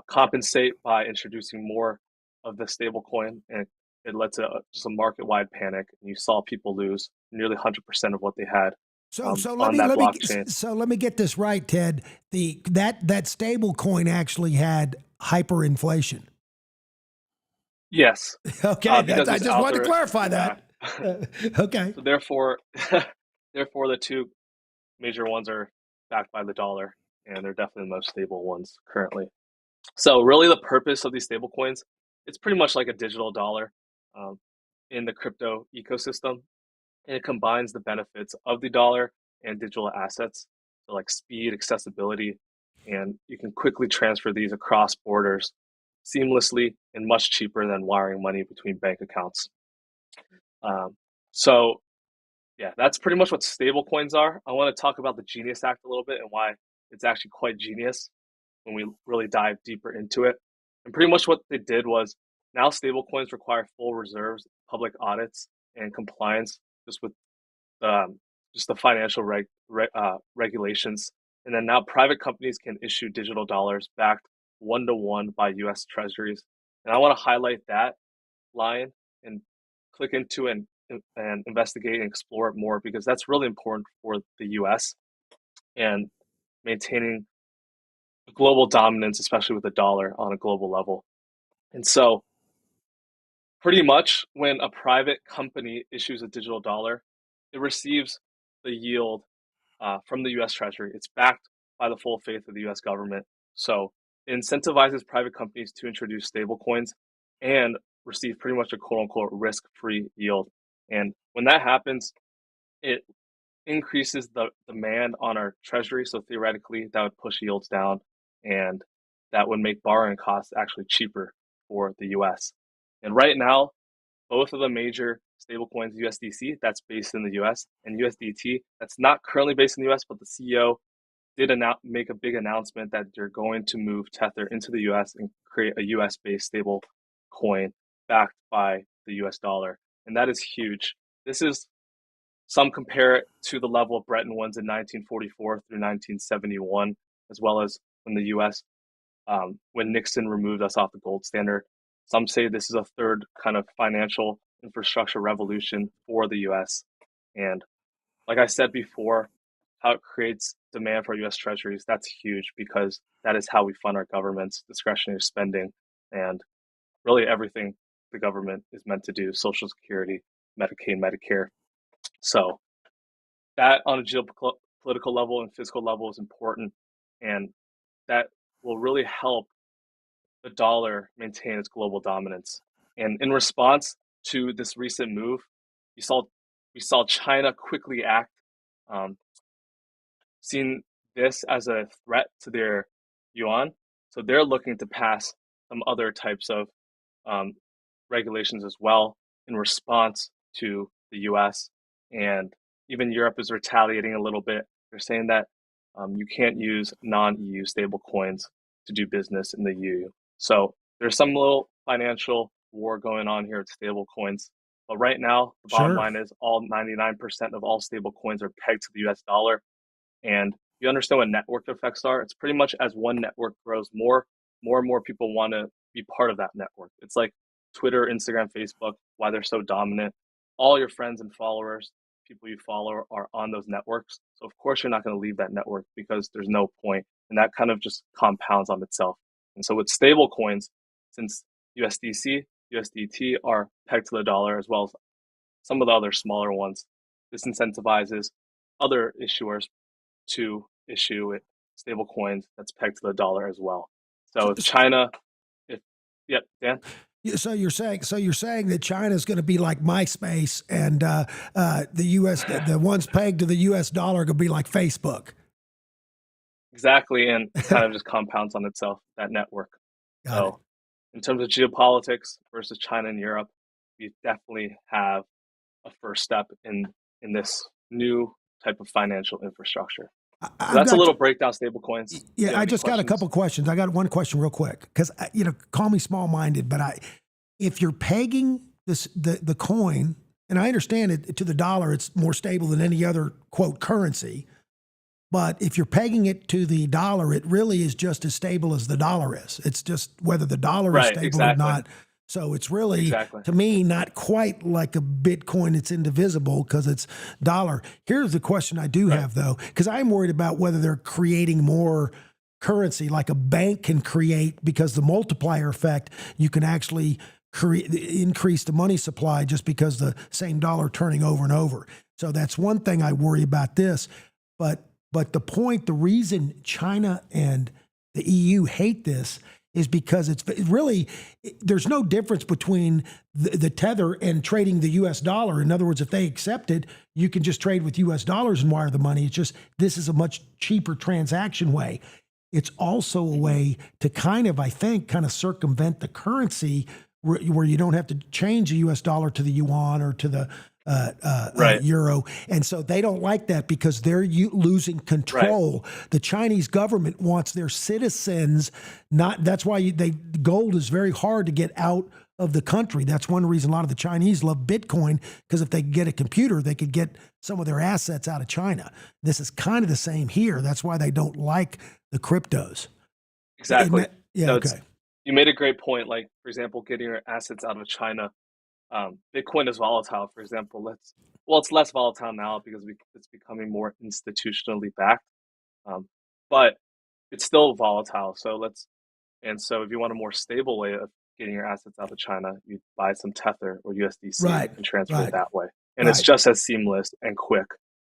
compensate by introducing more of the stablecoin, and it led to just a market-wide panic, and you saw people lose nearly 100% of what they had. So let me get this right, Ted. That stable coin actually had hyperinflation. Yes. Okay, I just wanted to clarify that. Okay. So therefore, the two major ones are backed by the dollar, and they're definitely the most stable ones currently. So really, the purpose of these stable coins, it's pretty much like a digital dollar in the crypto ecosystem. And it combines the benefits of the dollar and digital assets, so like speed, accessibility, and you can quickly transfer these across borders seamlessly and much cheaper than wiring money between bank accounts. So yeah, that's pretty much what stable coins are. I want to talk about the Genius Act a little bit and why it's actually quite genius when we really dive deeper into it. And pretty much what they did was now stable coins require full reserves, public audits, and compliance just with just the financial regulations. And then now private companies can issue digital dollars backed 1-to-1 by U.S. treasuries. And I want to highlight that line and click into and investigate and explore it more, because that's really important for the U.S. and maintaining global dominance, especially with the dollar on a global level. And so pretty much when a private company issues a digital dollar, it receives the yield from the U.S. Treasury. It's backed by the full faith of the U.S. government. So it incentivizes private companies to introduce stable coins and receive pretty much a quote-unquote risk-free yield. And when that happens, it increases the demand on our treasury. So theoretically, that would push yields down, and that would make borrowing costs actually cheaper for the U.S. And right now, both of the major stablecoins USDC, that's based in the US, and USDT, that's not currently based in the US, but the CEO did make a big announcement that they're going to move Tether into the US and create a US based stable coin backed by the US dollar. And that is huge. This is, some compare it to the level of Bretton Woods in 1944 through 1971, as well as when the US, when Nixon removed us off the gold standard. Some say this is a third kind of financial infrastructure revolution for the US. And like I said before, how it creates demand for US treasuries, that's huge because that is how we fund our government's discretionary spending and really everything the government is meant to do, Social Security, Medicaid, Medicare. So that on a geopolitical level and fiscal level is important, and that will really help the dollar maintain its global dominance. And in response to this recent move, we saw China quickly act, seeing this as a threat to their yuan. So they're looking to pass some other types of regulations as well in response to the US. And even Europe is retaliating a little bit. They're saying that you can't use non-EU stable coins to do business in the EU. So there's some little financial war going on here at stable coins. But right now, the bottom line is all 99% of all stable coins are pegged to the US dollar. And you understand what network effects are. It's pretty much as one network grows, more and more people want to be part of that network. It's like Twitter, Instagram, Facebook, why they're so dominant. All your friends and followers, people you follow, are on those networks. So of course you're not going to leave that network because there's no point. And that kind of just compounds on itself. And so with stable coins, since USDC, USDT are pegged to the dollar, as well as some of the other smaller ones, this incentivizes other issuers to issue stable coins that's pegged to the dollar as well. So if China, Dan? So you're saying that China is going to be like MySpace, and the U.S. the ones pegged to the U.S. dollar are going to be like Facebook. Exactly, and it kind of just compounds on itself, that network. So in terms of geopolitics versus China and Europe, we definitely have a first step in this new type of financial infrastructure. So that's a little breakdown stablecoins. Yeah, I just got a couple questions. I got one question real quick because call me small-minded, but if you're pegging the coin, and I understand it to the dollar, it's more stable than any other quote currency. But if you're pegging it to the dollar, it really is just as stable as the dollar is. It's just whether the dollar is stable or not. So it's really, to me, not quite like a Bitcoin. It's indivisible because it's dollar. Here's the question I do have, though, because I'm worried about whether they're creating more currency like a bank can create, because the multiplier effect, you can actually increase the money supply just because the same dollar turning over and over. So that's one thing I worry about this. But the reason China and the EU hate this is because it's really, there's no difference between the tether and trading the US dollar. In other words, if they accept it, you can just trade with US dollars and wire the money. It's just, this is a much cheaper transaction way. It's also a way to kind of circumvent the currency where you don't have to change the US dollar to the yuan or to the euro. And so they don't like that because they're losing control. The Chinese government wants their citizens that's why gold is very hard to get out of the country. That's one reason a lot of the Chinese love Bitcoin, because if they could get a computer, they could get some of their assets out of China. This is kind of the same here. That's why they don't like the cryptos. Exactly. Okay. You made a great point. Like, for example, getting your assets out of China. Bitcoin is volatile, for example. It's less volatile now because it's becoming more institutionally backed, but it's still volatile. So if you want a more stable way of getting your assets out of China, you buy some Tether or USDC and transfer it that way. And it's just as seamless and quick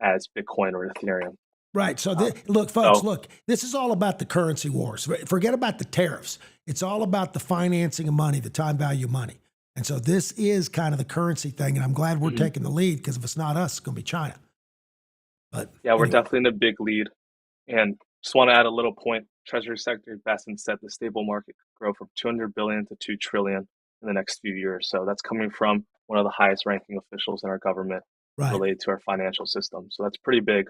as Bitcoin or Ethereum. Right. So look, folks, this is all about the currency wars. Forget about the tariffs. It's all about the financing of money, the time value of money. And so this is kind of the currency thing, and I'm glad we're taking the lead, because if it's not us, it's going to be China. But we're definitely in a big lead. And just want to add a little point. Treasury Secretary Besson said the stable market could grow from 200 billion to 2 trillion in the next few years. So that's coming from one of the highest ranking officials in our government related to our financial system. So that's pretty big.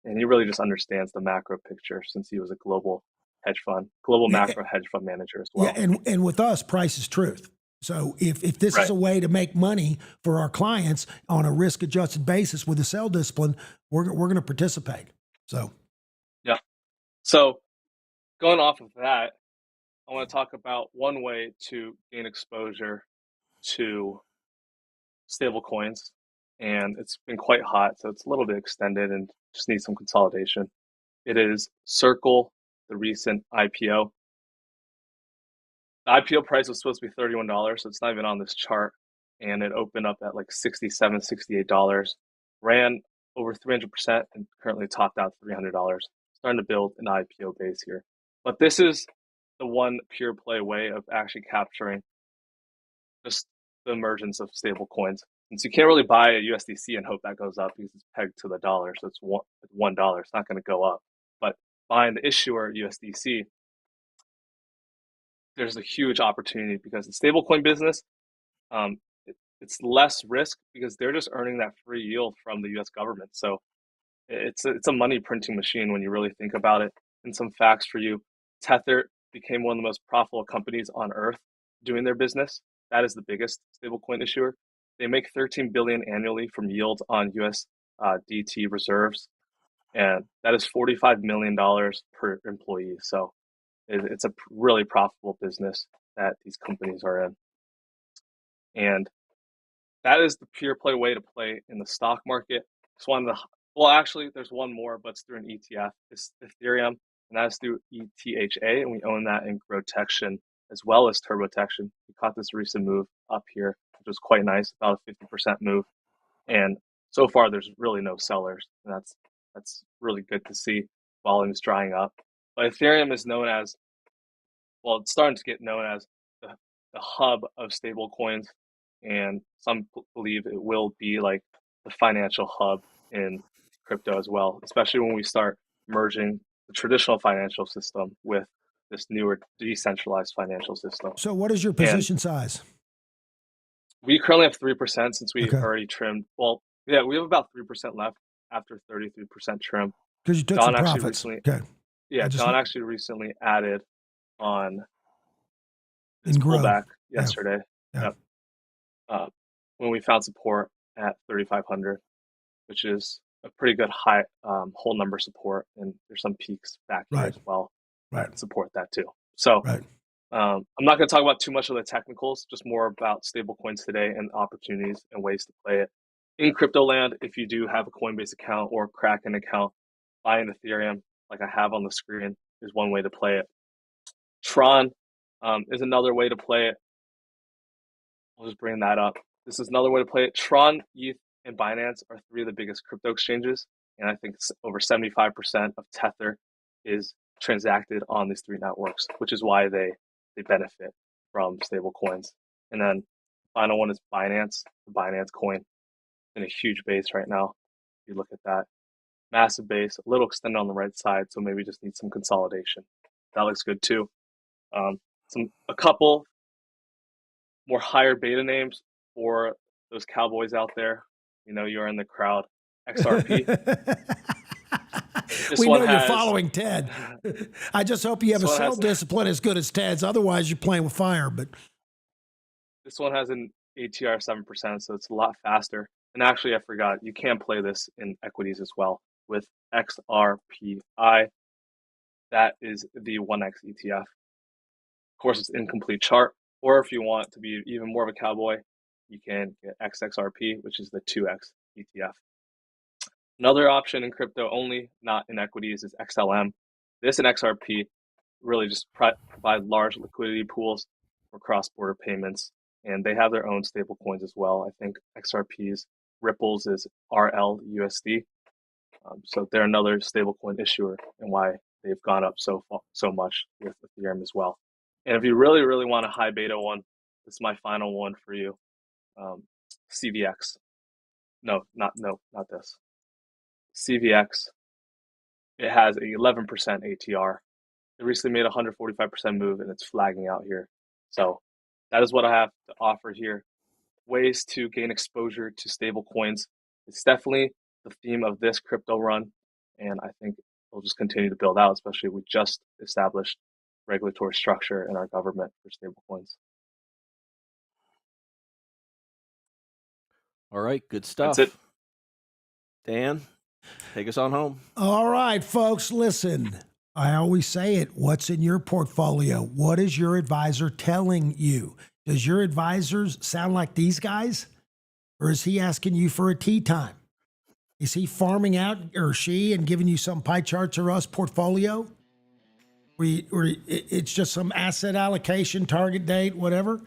And he really just understands the macro picture since he was a global macro hedge fund manager as well. Yeah, and with us, price is truth. So if this is a way to make money for our clients on a risk adjusted basis with a sell discipline, we're going to participate. So yeah. So going off of that, I want to talk about one way to gain exposure to stable coins, and it's been quite hot, so it's a little bit extended and just needs some consolidation. It is Circle, the recent IPO. The IPO price was supposed to be $31, so it's not even on this chart, and it opened up at like $67, $68, ran over 300%, and currently topped out $300. Starting to build an IPO base here. But this is the one pure play way of actually capturing just the emergence of stable coins. And so you can't really buy a USDC and hope that goes up because it's pegged to the dollar. So it's $1. It's not going to go up. But buying the issuer USDC, there's a huge opportunity because the stablecoin business, it's less risk because they're just earning that free yield from the US government. So it's a money printing machine when you really think about it. And some facts for you: Tether became one of the most profitable companies on earth doing their business. That is the biggest stablecoin issuer. They make $13 billion annually from yields on USDT reserves, and that is $45 million per employee. So it's a really profitable business that these companies are in, and that is the pure play way to play in the stock market. It's one of the actually, there's one more, but it's through an ETF. It's Ethereum, and that's through ETHA, and we own that in Grotection as well as Turbotection. We caught this recent move up here, which was quite nice, about a 50% move. And so far, there's really no sellers, and that's really good to see. Volume's drying up, but Ethereum is known as, well, it's starting to get known as the hub of stable coins, and some believe it will be like the financial hub in crypto as well, especially when we start merging the traditional financial system with this newer decentralized financial system. So what is your position size? We currently have 3% since we already trimmed. Well, yeah, we have about 3% left after 33% trim. Because you took some profits. Don actually recently added on this pullback yesterday. Yep. When we found support at 3,500, which is a pretty good high whole number support, and there's some peaks back here as well that support that too. So I'm not going to talk about too much of the technicals, just more about stable coins today and opportunities and ways to play it. In crypto land, if you do have a Coinbase account or Kraken account, buying Ethereum, like I have on the screen, is one way to play it. Tron is another way to play it. I'll just bring that up. This is another way to play it. Tron, ETH, and Binance are three of the biggest crypto exchanges, and I think over 75% of Tether is transacted on these three networks, which is why they benefit from stable coins. And then the final one is Binance, the Binance coin, in a huge base right now. If you look at that, massive base, a little extended on the right side, so maybe just need some consolidation. That looks good too. A couple more higher beta names for those cowboys out there. You know, you're in the crowd. XRP. We know you're following Ted. I just hope you have a sell discipline as good as Ted's. Otherwise, you're playing with fire. But this one has an ATR 7%, so it's a lot faster. And actually, I forgot, you can play this in equities as well with XRPI. That is the 1X ETF. Of course, it's incomplete chart. Or if you want to be even more of a cowboy, you can get XXRP, which is the 2X ETF. Another option in crypto only, not in equities, is XLM. This and XRP really just provide large liquidity pools for cross-border payments, and they have their own stable coins as well. I think XRP's Ripples is RLUSD, so they're another stablecoin issuer, and why they've gone up so much with Ethereum as well. And if you really, really want a high beta one, this is my final one for you. CVX. No, not this. CVX. It has an 11% ATR. It recently made a 145% move, and it's flagging out here. So that is what I have to offer here. Ways to gain exposure to stable coins. It's definitely the theme of this crypto run, and I think it'll just continue to build out, especially we just established regulatory structure in our government for stable coins. All right, good stuff. That's it. Dan, take us on home. All right, folks, listen. I always say it. What's in your portfolio? What is your advisor telling you? Does your advisors sound like these guys? Or is he asking you for a tea time? Is he farming out, or she, and giving you some pie charts or us portfolio? Or it's just some asset allocation, target date, whatever,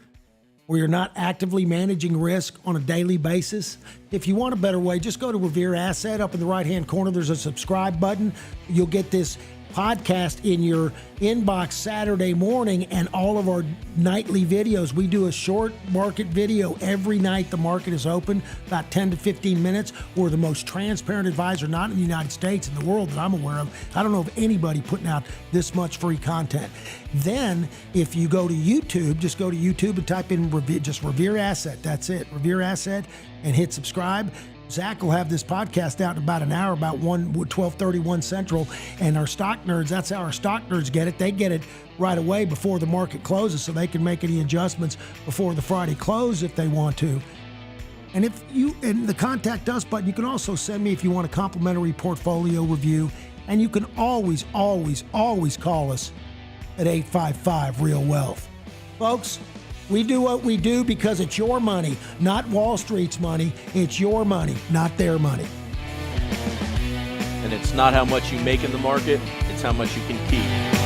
where you're not actively managing risk on a daily basis? If you want a better way, just go to Revere Asset. Up in the right-hand corner, there's a subscribe button. You'll get this podcast in your inbox Saturday morning, and all of our nightly videos. We do a short market video every night the market is open, about 10 to 15 minutes. We're the most transparent advisor, not in the United States, in the world that I'm aware of. I don't know of anybody putting out this much free content. Then, if you go to YouTube, just go to YouTube and type in just Revere Asset. That's it, Revere Asset, and hit subscribe. Zach will have this podcast out in about an hour, about 12:31 Central. And our stock nerds, that's how our stock nerds get it. They get it right away before the market closes, so they can make any adjustments before the Friday close if they want to. And if you, in the contact us button, you can also send me if you want a complimentary portfolio review. And you can always, always, always call us at 855-REAL-WEALTH. Folks, we do what we do because it's your money, not Wall Street's money. It's your money, not their money. And it's not how much you make in the market, it's how much you can keep.